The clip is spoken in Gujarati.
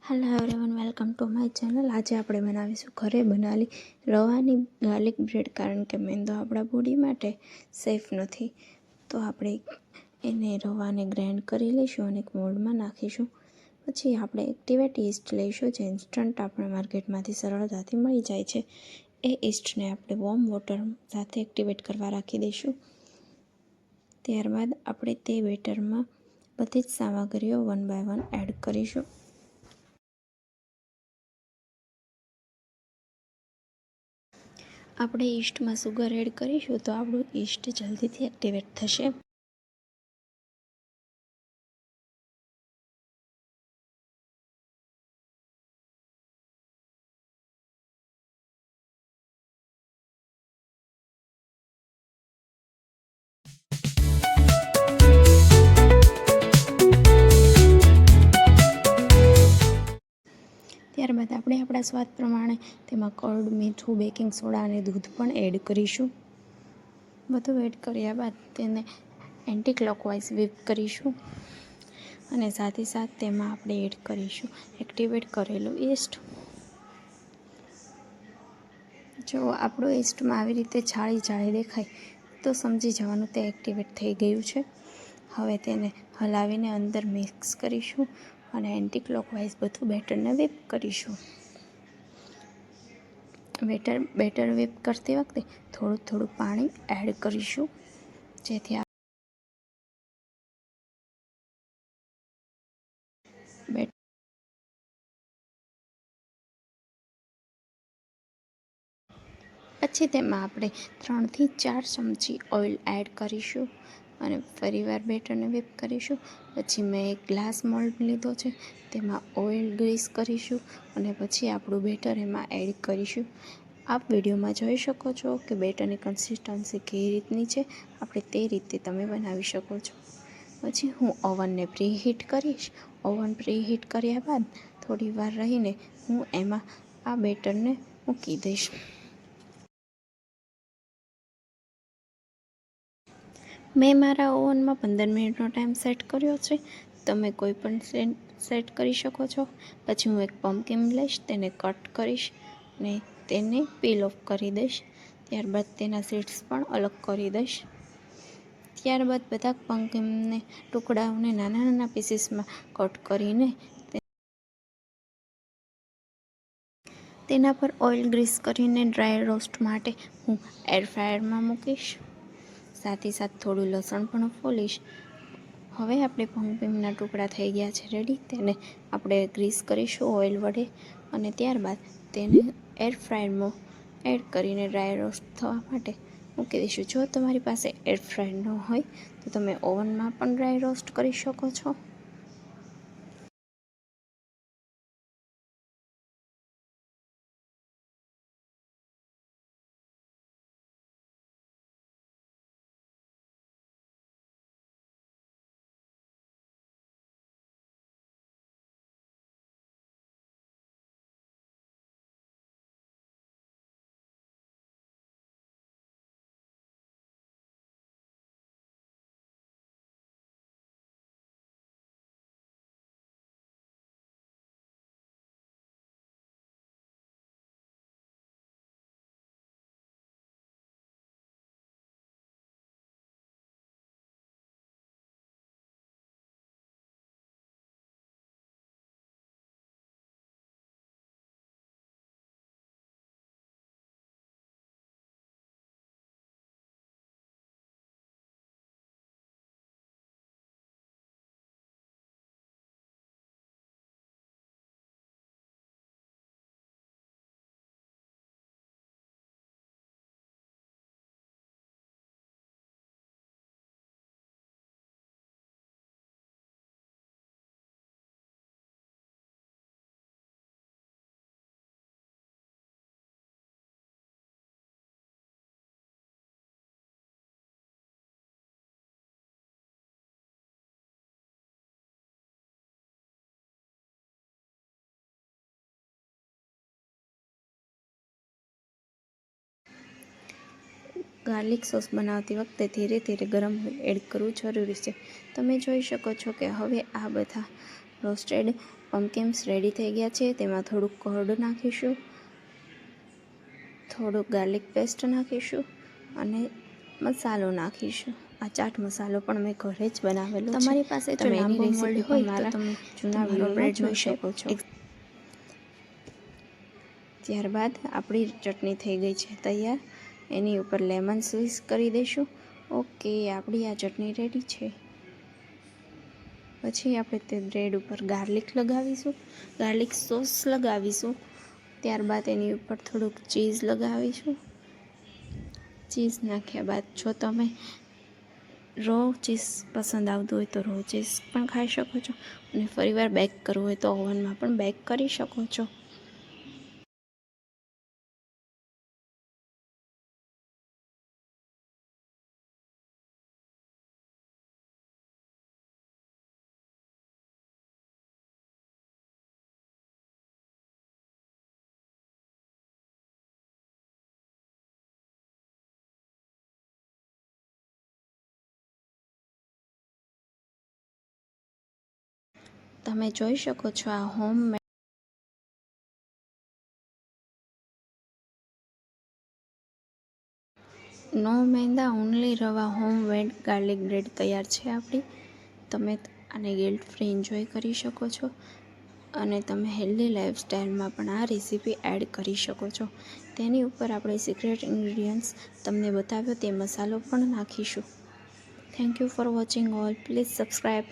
Hello everyone, welcome to my channel. આજે આપણે બનાવીશું ઘરે બનાવેલી રવાની ગાર્લિક બ્રેડ. કારણ કે મેંદો આપણા બોડી માટે સેફ નથી, તો આપણે એને રવાને ગ્રાઇન્ડ કરી લઈશું અને એક મોલ્ડમાં નાખીશું. પછી આપણે એક્ટિવેટ ઈસ્ટ લઈશું, જે ઇન્સ્ટન્ટ આપણે માર્કેટમાંથી સરળતાથી મળી જાય છે. એ ઈસ્ટને આપણે વોર્મ વોટર સાથે એક્ટિવેટ કરવા રાખી દઈશું. ત્યારબાદ આપણે તે બેટરમાં બધી જ સામગ્રીઓ 1 બાય 1 એડ કરીશું. આપણે ઈસ્ટમાં સુગર એડ કરીશું તો આપણું ઈસ્ટ જલ્દીથી એક્ટિવેટ થશે. ત્યારબાદ આપણે આપણા સ્વાદ પ્રમાણે તેમાં કર્ડ, મીઠું, બેકિંગ સોડા અને દૂધ પણ એડ કરીશું. બધું એડ કર્યા બાદ તેને એન્ટી ક્લોકવાઇઝ whip કરીશું અને સાથે સાથ તેમાં આપણે એડ કરીશું એક્ટિવેટ કરેલું ઈસ્ટ. જો આપણું ઈસ્ટમાં આવી રીતે છાળી દેખાય તો સમજી જવાનું તે એક્ટિવેટ થઈ ગયું છે. હવે તેને હલાવીને અંદર મિક્સ કરીશું અને એન્ટી ક્લોકવાઇઝ બધું બેટરને whip કરીશું. બેટર whip કરતી વખતે થોડું પાણી એડ કરીશું, જેથી પછી તેમાં આપણે 3 થી 4 ચમચી ઓઇલ એડ કરીશું અને ફરીવાર બેટરને whip કરીશું. પછી મેં એક ગ્લાસ મોલ્ડ લીધો છે, તેમાં ઓઇલ ગ્રીસ કરીશું અને પછી આપણું બેટર એમાં એડ કરીશું. આપ વિડીયોમાં જોઈ શકો છો કે બેટરની કન્સિસ્ટન્સી કેવી રીતની છે. આપણે તે રીતે તમે બનાવી શકો છો. પછી હું ઓવનને પ્રીહીટ કરીશ. ઓવન પ્રીહીટ કર્યા બાદ થોડી વાર રહીને હું એમાં આ બેટરને મૂકી દઈશ. મેં મારા ઓવનમાં 15 મિનિટનો ટાઈમ સેટ કર્યો છે. તમે કોઈ પણ સેટ કરી શકો છો. પછી હું એક પમ્પકિન લઈશ, તેને કટ કરીશ અને તેને પીલ ઓફ કરી દઈશ. ત્યારબાદ તેના સીડ્સ પણ અલગ કરી દઈશ. ત્યારબાદ બધા પમ્પકિનને ટુકડાઓને નાના પીસીસમાં કટ કરીને તેના પર ઓઇલ ગ્રીસ કરીને ડ્રાય રોસ્ટ માટે હું એર ફ્રાયરમાં મૂકીશ. સાથે થોડું લસણ પણ ફોલીશ. હવે આપણે પમ્પકિનના ટુકડા થઈ ગયા છે રેડી. તેને આપણે ગ્રીસ કરીશું ઓઇલ વડે અને ત્યારબાદ તેને એર ફ્રાયરમાં એડ કરીને ડ્રાય રોસ્ટ થવા માટે મૂકી દઈશું. જો તમારી પાસે એર ફ્રાયર ન હોય તો તમે ઓવનમાં પણ ડ્રાય રોસ્ટ કરી શકો છો. ગાર્લિક સોસ બનાવતી વખતે ધીરે ગરમ એડ કરવું જરૂરી છે. તમે જોઈ શકો છો કે હવે આ બધા રોસ્ટેડ પમ્પકિન્સ રેડી થઈ ગયા છે. તેમાં થોડુંક કર્ડ નાખીશું, થોડુંક ગાર્લિક પેસ્ટ નાખીશું અને મસાલો નાખીશું. આ ચાટ મસાલો પણ મેં ઘરે જ બનાવેલો છે. તમારી પાસે જો લાંબો મોલ્ડ હોય તો તમે જૂના વિડીયોમાં જોઈ શકો છો. ત્યારબાદ આપણી ચટણી થઈ ગઈ છે તૈયાર. એની ઉપર લેમન સ્વીઝ કરી દઈશું. ઓકે, આપણી આ ચટણી રેડી છે. પછી આપણે તે બ્રેડ ઉપર ગાર્લિક લગાવીશું, ગાર્લિક સોસ લગાવીશું. ત્યારબાદ એની ઉપર થોડુંક ચીઝ લગાવીશું. ચીઝ નાખ્યા બાદ જો તમે રો ચીઝ પસંદ આવતું હોય તો રો ચીઝ પણ ખાઈ શકો છો અને ફરીવાર બેક કરવું હોય તો ઓવનમાં પણ બેક કરી શકો છો. તમે જોઈ શકો છો આ હોમ નો મેંદા ઓનલી રવા હોમ મેડ ગાર્લિક બ્રેડ તૈયાર છે આપણી. તમે આને ગિલ્ટ ફ્રી એન્જોય કરી શકો છો અને તમે હેલ્ધી લાઈફસ્ટાઈલમાં પણ આ રેસીપી એડ કરી શકો છો. તેની ઉપર આપણે સિક્રેટ ઇન્ગ્રીડિયન્ટ્સ તમને બતાવ્યો તે મસાલો પણ નાખીશું. Thank you for watching all. Please subscribe.